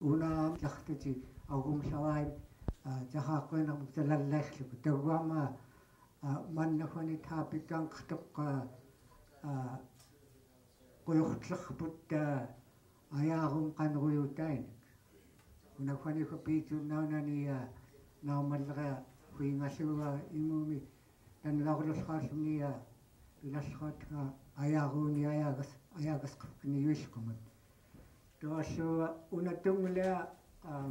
una lahtati augum sawain jaha qena mutalallaxlu tawama mannafani thapikan qtoqqa quyurtellrat ayarum qanruyutainik unafani fapitu naunani naumallera huingasua imumi tanlarlusqaasumia ilasqaatga ayaruni ayagas qifkiniuisqumat toasua unatungla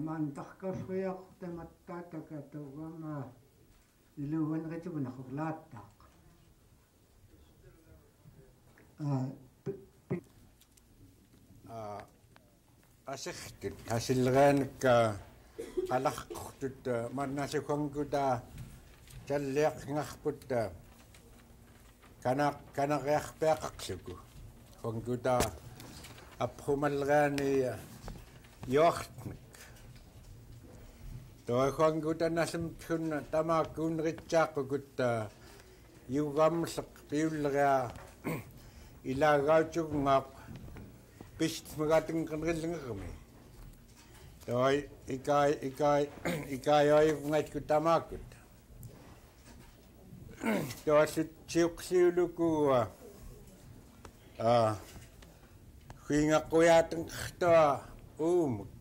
maantarkausriaqtamattaataka tawama iluvanritugnaqullaattaaq asirtut hasilleraanikka qalaqqortut mannasukhanguta talliaqngarput kanaqariarpeaqaqluku hanguta aprumallerani Yuartet toahanguta nasamtunna tamaakkuunritsaaqukut yugammerleq piulleria ilaagautsugungaaq pistmagatinqanrillingermi toi ikaayoigungatku tamaakut toasut siuqsiuluku huingaqquyaatengqertoa uumuk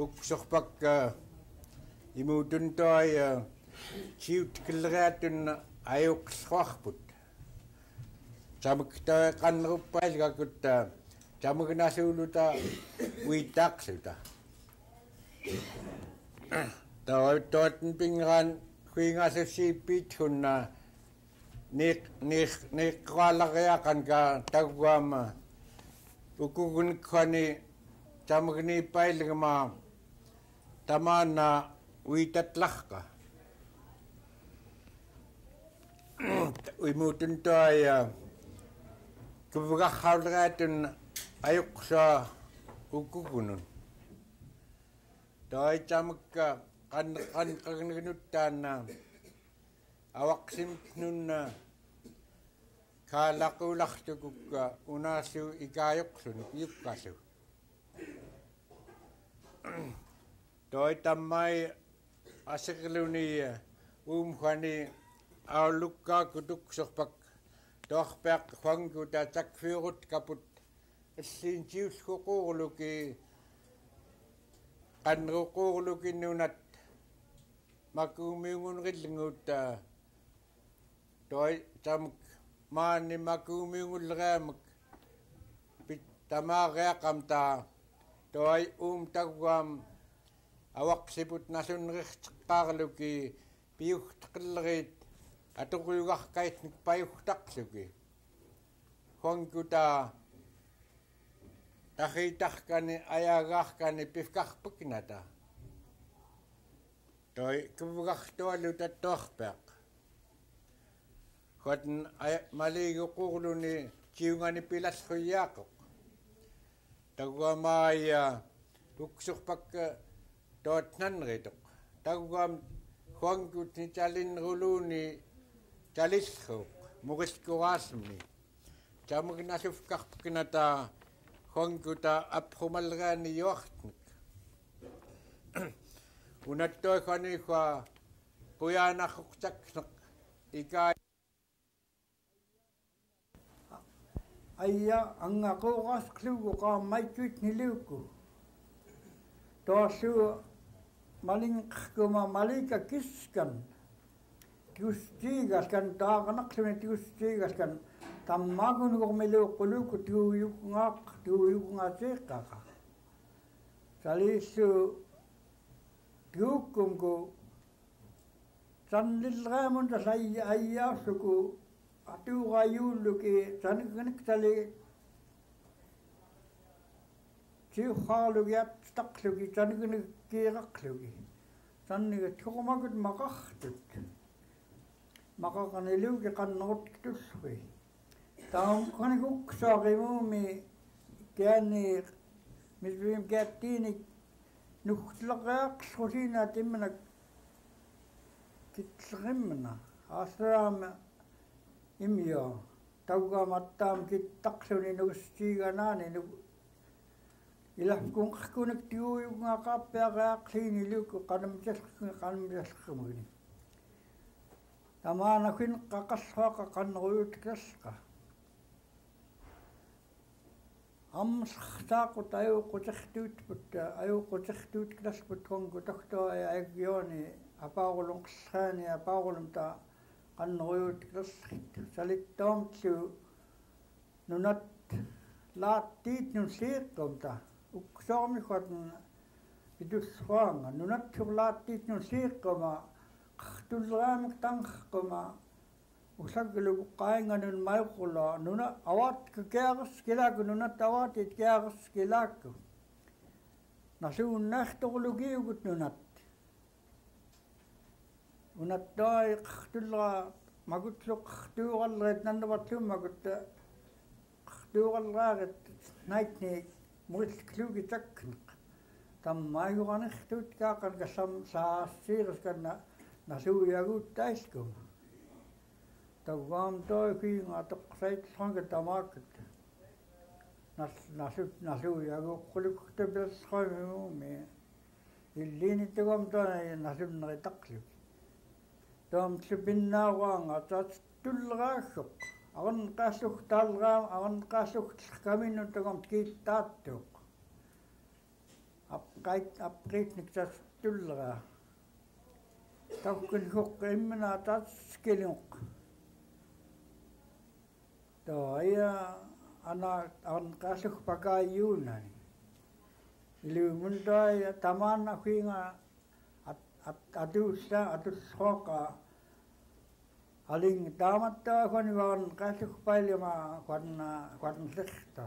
uksorpakka imuutuntoai qimugciryaraq-llu ayuqcirtuutet qamuktoa qanneruppailgakutta qamugnasuuluta uitaaqsuta toottenpingeraan huingasussiippiit hunna niiqqaalariaqanka tagwaama ukugunnikkani qamugniippailgama tamaana uitatlarqa imuutuntoai kevgaqauleraatun ayuqsa ukugunun toi qamukka qanqagninuttaanna awaqsimnunna kaalaquulartukukka unaasu ikaayoqluni yuqqalu toi tammai asirluni uumkhani aulukkaakkutuksorpak toarpeaq huanguta takfiurut kaput alliintiulluquurluki qanneruquurlukinunat makuumiungunrillinguutta toi tamuk maani makuumiungulleraamak tamaariaqamta toi tagwaam awaqsiput nasunnerirteqqaarluki piugteqillerit atoruyugarkaitnik pajugtaqluki huanguta tahitarkani ayagaarkani pifkarpuknata toi kevgaqtualuta toarpeaq huatn maliiguqurluni kiungani pilalluyaaqoq tagwamaaya uksurpakka tootnanritoq tagwaam huangutni talinruluni talillruuq murilkuraasmni qamugnasufkarpuknata huanguta aprumallerani Yuartet unattoiqaniqa quyaanarruqtakneq ikaa ayya angaquuqaasqlugu qaammaittuit niluukku toallu malinqerkuma malika kiskan tiustiigaskan taaqanaqluni tiustiigaskan tammaakunugormiluuqquluukku tuuyukungaatiiqqaqa saliillu tiukkumku sannilleraamun ayyaarluku atuurayuulluki tanikniktali tiuhaalugiat taqluki taniknikkiiraqluki sannigat kormakut maqartut maqaqaniluuki qannerutkitullui taamqanikuksaarimuumi kiani misvim kiattiinik nuhtlereaqsrusiina timmanak kitlerimna aasraama imio taugaamattaam kittaqluni nugustiiganaani илахкунqarkunak tiguuyungaaqaappiaqaaqliiniluk qanamjalqamuni tamaanakin qaqassaaqa qanneruyutkasqa амсхтаақут аюқуцирtuutputta аюқуцирtuutklaspat конгутортуа аяггиуни апаарулунқиссаани апаарулум та qanneruyuutklassrit salittaamtlu nunat laattiit nunsiiqqum ta uksoormikhuatn pitussruanga nunattur laattiit nunsiiqquma qartulleramik tanqaqquma usaglugu qainganun maiqula nuna awat keagas kilaaku nunat awatit keagas kilaaku nasuunnartorlugiugut nunat unattai qartullera magutluq qartuurallerit nannavatlumagut qartuurallaarit naitni murilklugi takneq tammaayuqanertuut kaaqan kassam saassiiriskanna nasuuyaguuttaiskum tawam toi kiinga toqsaitlanga tamaakut nasuuyaguuqqulukterpilsqaimiumi illiini tugam toi nasunneritaqluk tom tlupinnaaraanga taatulleraagguk arenqiallugtellerkaminun tugam tekitaatuuq apqiitnik taatulleraa takkun immina taatskilunq toaya ana arenqiallugpakaayuunani ilumuntai tamaana kiinga atussooqa aling taamattaa qanivaran qaallugpailima qannerta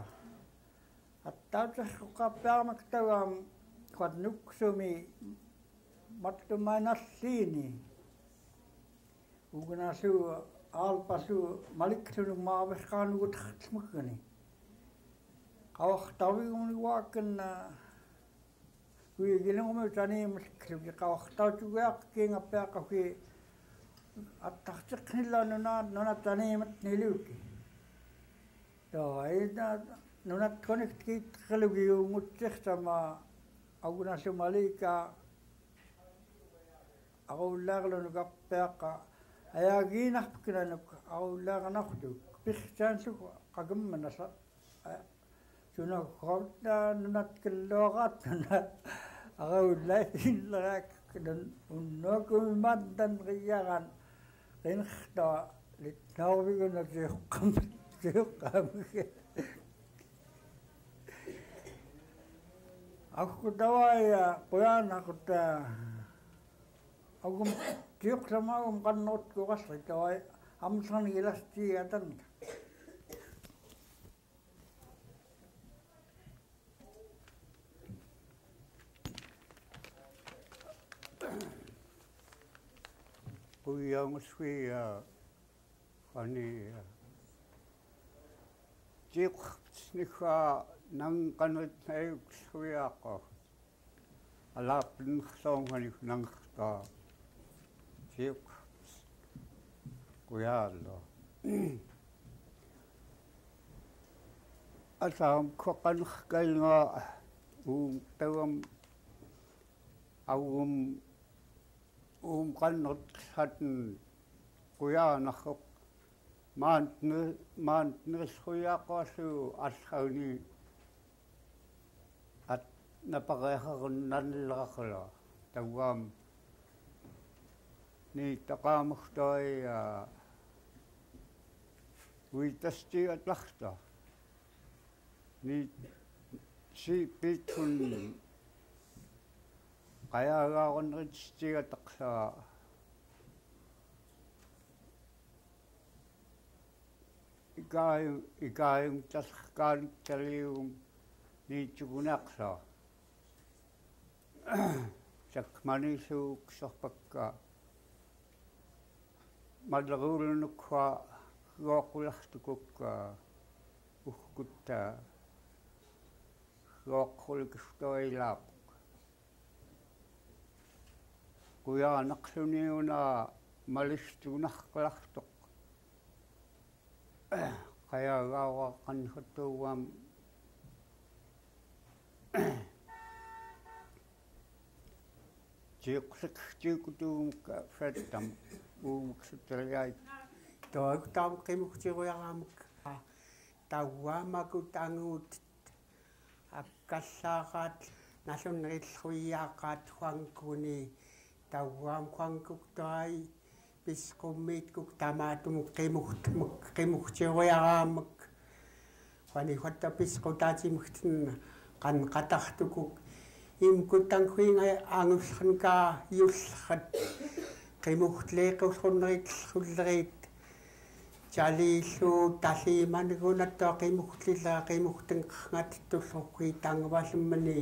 attaaterqappaarmaktagaam qannuksumi mattumainalliini ugunasu aalpasu maliklunuk maaverqaanugutertmuggani qawartarvigumunuaakkanna kuigilungumi taniimusklugi qawartaatugaaqkiingappiaqqaki attarteqnilla nunat taniimat niluki toaida nunat connectkiitqalugiuungutsertama agunasumalika arulairlunugappiaqqa ayagiinarpkinanuk arulairnartuk pirsaanluk qaqammanasa sunaqorta nunat kalluaraatna arulairleraak unnokumimattan riyaran rinqta litnaarvigunakiuqqamge akkutavaaya quyaanaqutta agum tiuqsamaagum qannerutkuqassri tawai amsarnigilastiigatanka Quyavikuki qani tiuqsnikha nanqanut ayuqucirtuutet alaapinnersoongani nanqta tiuq quyaallo asaam qoqanerkainga tawam agum qannertsatten quyaanarruq maantnersuyaaqaassu allrauni at napaqeqarunnanilleraqula tawam ni taqaamurtoi uitastigatlarta ni si pitun qayaagaarunneristigataqsa ikaayum tallerkaaniktalliugum niitsugunaaqsa sakmanisuukserpakka malleruulunukwa gooqulartukukka uhkutta gooqqulukiftoilaap quyaanaqluniuna malistuunarqalartoq qayaagaawaqqannertuuam Tiuqsaqtiukutuum fattam qimugciryaraq toiqtaam qimugciryaraq tauaamakut anguut akkallaaqaat nallunnerillruiaaqaat huangkuni tauaam huangkuktai pisqummiitkuk tamaatumuk qimugciryaraamak wanihuatta pisqutaatimugtinna qanqatartukuk imkuttankuinga aangullrankaa iullrat qimugtleequllernerillrullerit Jalillu talliimanugunattua qimugtlilla qimugtenqerngatittullerqui tangavallemmani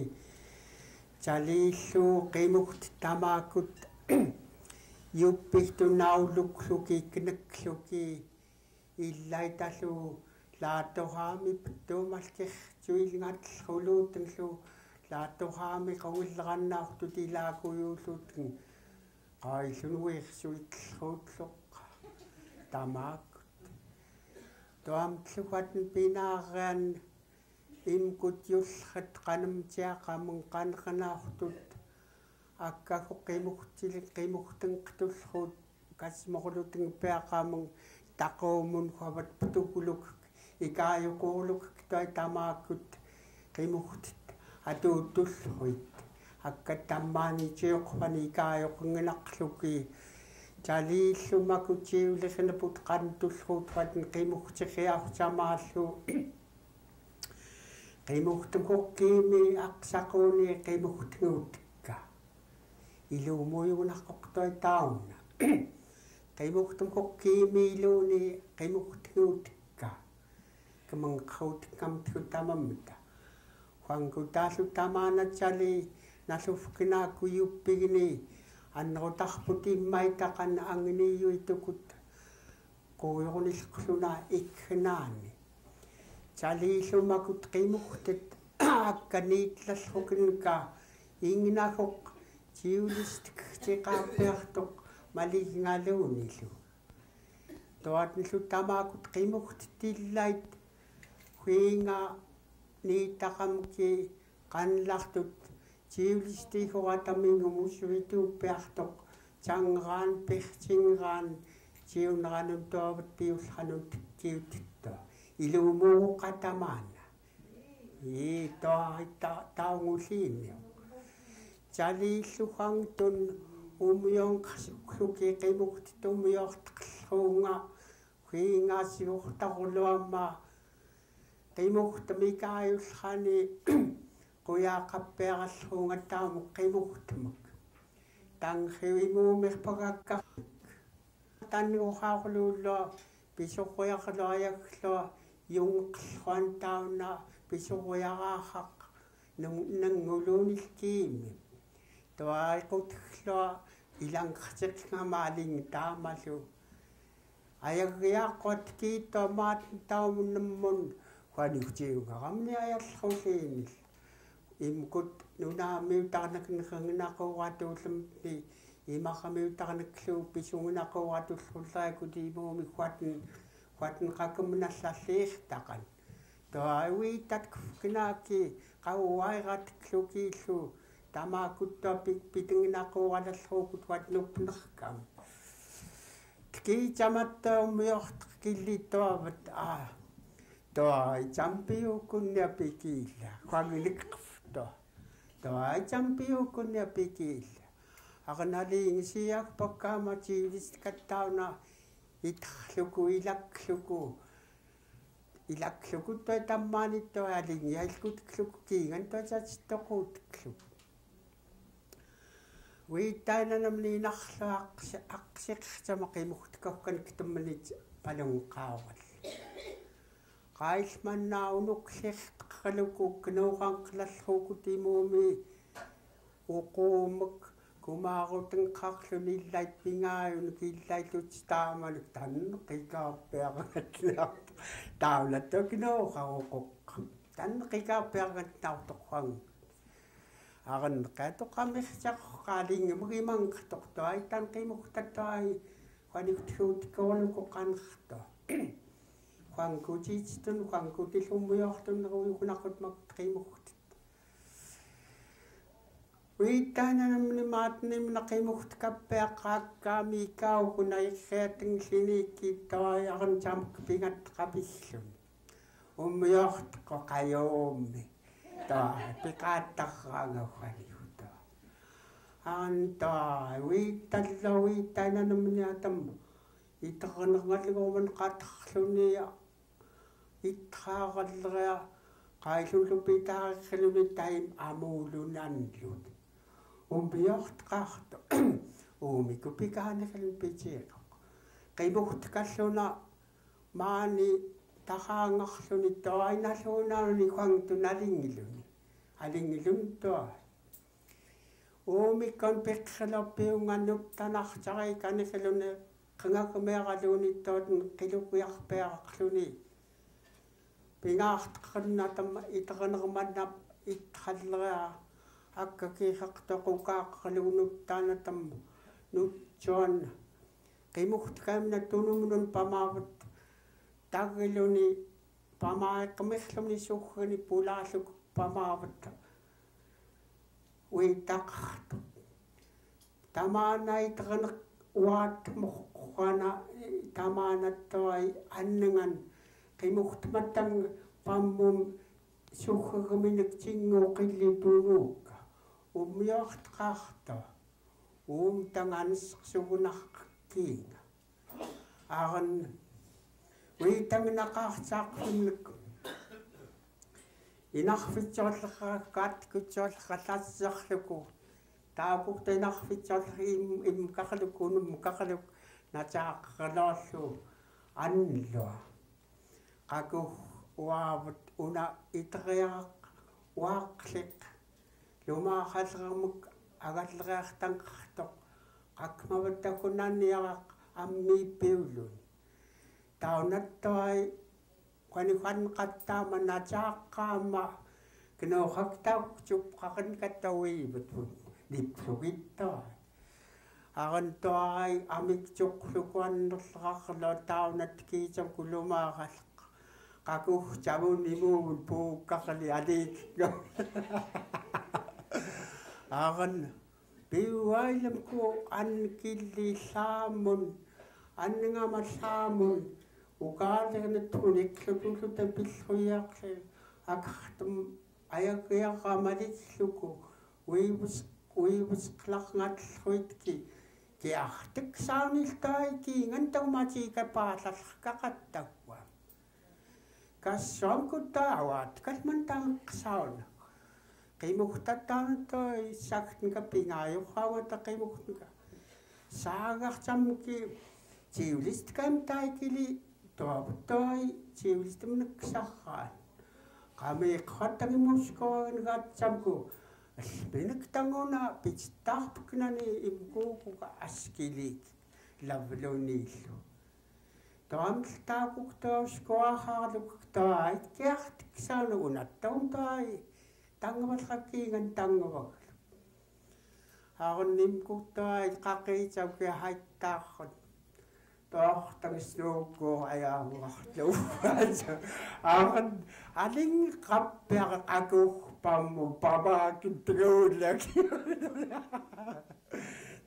Jalillu qimugt tamaakut yuppihtunaulluqluki kinakluki illaitallu laatoraami tuumalkirtuilngatlluluutenlu laatoraami qawillerannаарtut ilaakuyuulluutun qaillunuiirsuitllruutloq tamaak Toamtluqatn pinaaraan imkut yullrat qanamtiaqamun qaneqanaartut akkaku qimugtenqtullruut kasmorluteng peaqamun taqaumun qavat putukuluk ikaayuquurluk toi tamaakut qimugtet atuuttullruit akkatammaani tiuqvani ikaayuqnginaqluki Jalillumakutiulernerput qantullruutwaten qimugciryartamaallu qimugtukuqqimi aqsaquuni qimugtuutekka ilumuujugunarqoqtoi tauna qimugtukuqqimi iluuni qimugtuutekka kamanqautikkamtutamammita huangutaallu tamaanatsali nallufkinaakuyuppigini annerutarputimmaitaqan anginiiyuitukut quyurunilqluna ikknaani Jalillumakut qimugtet akkaniitlallukinka inginahuq jiulistiktiqaappiartoq maligngaalunillu toatnillu tamaakut qimugtetillait huinga niitaqamki qanlartut jiulistihoratamiingumusuituuppiartoq tangraan pertingraan jiunranun tuavat piullranut kiutittua ilumuuqatamaana taungulliinniu Jalilluhangtun umionqluki qimugtet umiorteqlruunga huingaasiurtaruluamma qimugtamikaayullrani Quyaqappeerallruungattaamu qimugtamak tangrivimuumirpagakka tannuqaarluullua pisurriarluajaglua yungeqlruantauna pisurriaraaraq nanguluunilkiimi tuaiqutellua ilangqertiqngamaaling taamalu ayagriaqqut kiittomaat taumunammun huaniutiungaramni ayallruliinil imkut nunaamiutarnaknernginaquuratuullamni imaqamiutarnakluu pisunginaquratullrullaakut imuumi huaten qakumnallalliirtaqan toaiuitat kinaaki qauairatlukiillu tamaakuttua pitunginaquuralallruukut huatnupnerkam kiitamattaummiorteqillittuavat toai champiukunnia pikiilla huanginikqfto toai champiukunnia pikiilla aqnaliingisiak pakkaamatiiviskattauna itluku ilakluku toi tammaanittua alingialkutkluku kiingantuatatittoquutkluku wiittainanamni aqsiqtama qimugtekokkanik tummanit palunqaawal qailmannaaunukliqtaqalukuk nuuqanqlallruukutimuumi uquumak kumaarutenqarlunillait pingaayunuk illaillut taamaluk tanneqikaappiaqatlaaq taulattokinuuqaruqoq tanneqikaappiaqatnaartoqwang arnqaatoqamirtaqqaalingamagimangqtortuai tanqimugtattuai huaniutluutikorlukoqanerto huangkutitun huangkutilummuyortunneruukunaqutmak qimugtet uitana namni maatni naqimugtekappeaqaakkaami ikau kunaiqqiatingsinikki tawayaran jamkpingat qapillun ummiortqo qayoommi ta piqaattarraangafaniuta anta uitalla namni atamma iternerngalluguman qatarlunia ittraaralleria qaillullupitaariqluni taim amuulunanlut umbiortqarto uumikupikaaniqlun pitiiqo qimugtekalluna maani tahaangarluni toainalluunaarni quangtunalingiluni alingilun toa uumikkan peqqelerpiungannup tanartari kaniqluni qingakumeeraluni tootun qilukuiarpearaqluni pingaartqannatamma iternermannap ittralleria аккакиисартоқукааққалугнуттаанаtam нутсуан qimugtekaamna tunumnun pamaavat tagiluni pamaaqqamillumni suggani pulaalluk pamaavat uitaqartu tamaanai terneq uat moqqana tamaanattuai annangan qimugtemattang pammum suggaminik tinguuqillituunuukka ummiortqarta tanganssugunarkiinga aaran uitangnaqaartaaqpunnik inarfitsorlerraakkaat kutsorlerrallassarluku taapukta inarfitsorler imkaqalukunum nataaqqaloorlu annlua qaku uaavut una iteriaraq uaaqliq lumaaqallermuk agalleriartanqartoq qakmavattakunanniaraq ammiippiullun taunattuai qaniqanqattaama nataaqqaama kinooqaqtauqtup qaqankattauiivut lipplugittaa arantuai amiktuqlukuannerlerarlo taunat kiitam kulumaaqalq qakuh tamunimuun puuqqaqali aliikka aran piuailamku ankillissaamun anningamassaamun ukaalernattuniklukulluta pillruiaqli akartum ayaqiaqamalilluku uivusqlarngatluitki kiartiksauniltai kiingantaumatiikapaallarkaqattagua kassonkutaawaat kasmantaanqsauna qimugtattaanatoi sagtnkapingaayuqaawata qimugtnka saagartamki tiulistkam-taikili toaputtoi tiulistamneksarraan qameeqqattagimuskoorngaatsamku alpiniktanguna pitsittaarpuknani imkuukuka askiliik lavluniillu toamltaaquktooskuahaarluk toait kiartiksaanu unattauntai tangavallaqkiingan tangavaglu aarunnimkuttai qaqiitsauki haittaarrut toortagisnuukku ayaamuarlu aaran aling qappeaq aqurpammu pamaakintuguullaki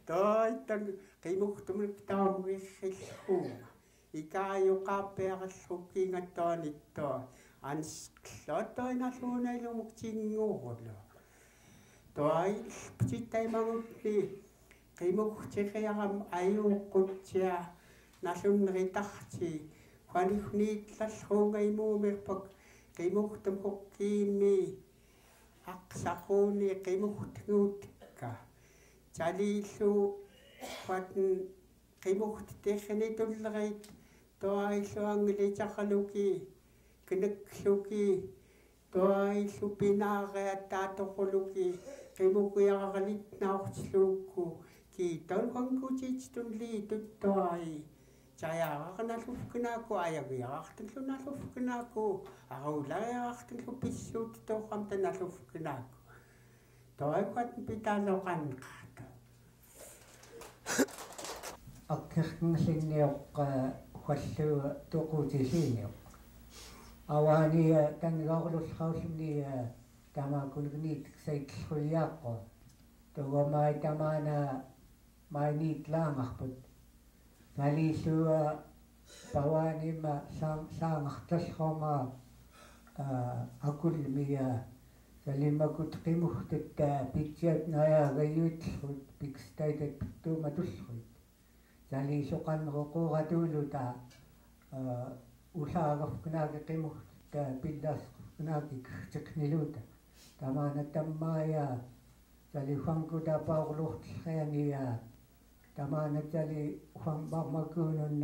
toittang qimugtumik taamugissillhuuna ikaayuqaappeaqallukkiingattoanittoa ansqlottoinalluunailumuk tinguurlu toai pitittaimagutni qimugciryaraq ayuquccia nallunritarti qanifniitlalluungaimuumirpak qimugtum huqqiimi aqsaquuni qimugtnguutikka taliillu qatn qimugtiterrinitullerit toailluangilitaqaluki kinakluki toaillu pinaareattaatoquluki qimuqiaraqalitnaortilluukku kiitonqankuutiittunliituttoai tayaaqarnallufkinaakku ayagiarartallunallufkinaakku arulariarartallu pissuutitoorram tanallufkinaakku toiqat pitaaloqanqaata аккернгалинниоқ халлуа тоқутисиниоқ аваания тангаарулларауллуни тамаакулгни саитллуяаққо tuomai tamana mai niitlaangarput naliisua pawaanima saangartalleronga akulmia salimakut qimugtet pitsiat nayaagayuutllut pikstaitat pittuumatullut saliisoqanneruquuratuuluta ulaagarfkunaaki qimugtet pillaskunaaki ktekniluuta tamana tammaaya sali huankuta paurluurtillriania tamana sali huanmarmakuunun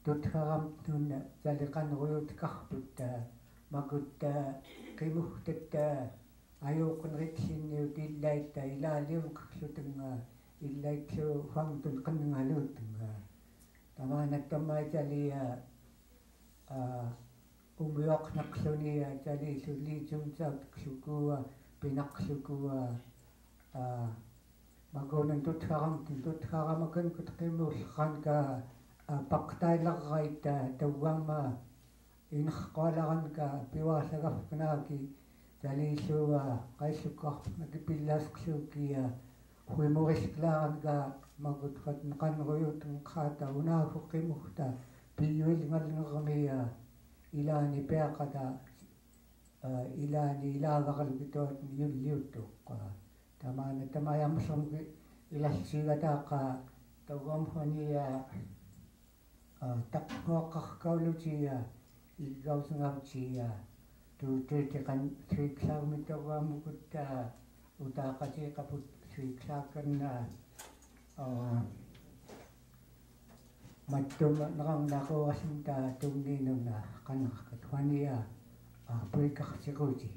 tutharamtun sali qanruyutkarput makut qimugtet ayuqucirtuutet illaitta ilaaliunqarlutunga illaitlu huangtun qanngaluutunga tamana tammai sali umuyoqnaqlunia sali sulliitsumsaaqlukua pinaqlukua makunan tutharamakan qimulleranka paqtailarraita tauama inerqalaranka piwaallagafknaaki saliisua qaissukkarnaki pillaasqluukia huimurisklearanka makutqat qanruyutun qaata unaafu qimugta piyuilngalnermia ilaani peaqata ilaani ilaagaralukituat yulliuttuqqa tamana tamayamsermuki ilassigataaqa tauamhania taqnuaqqarkaulutia igausengautsia tuutiqan suiksaarmitauaamukutta utaaqatiiqaput suiksaakkanna mattum nerangnaquasinta tunniinunna qanarkat hania puikartikuuti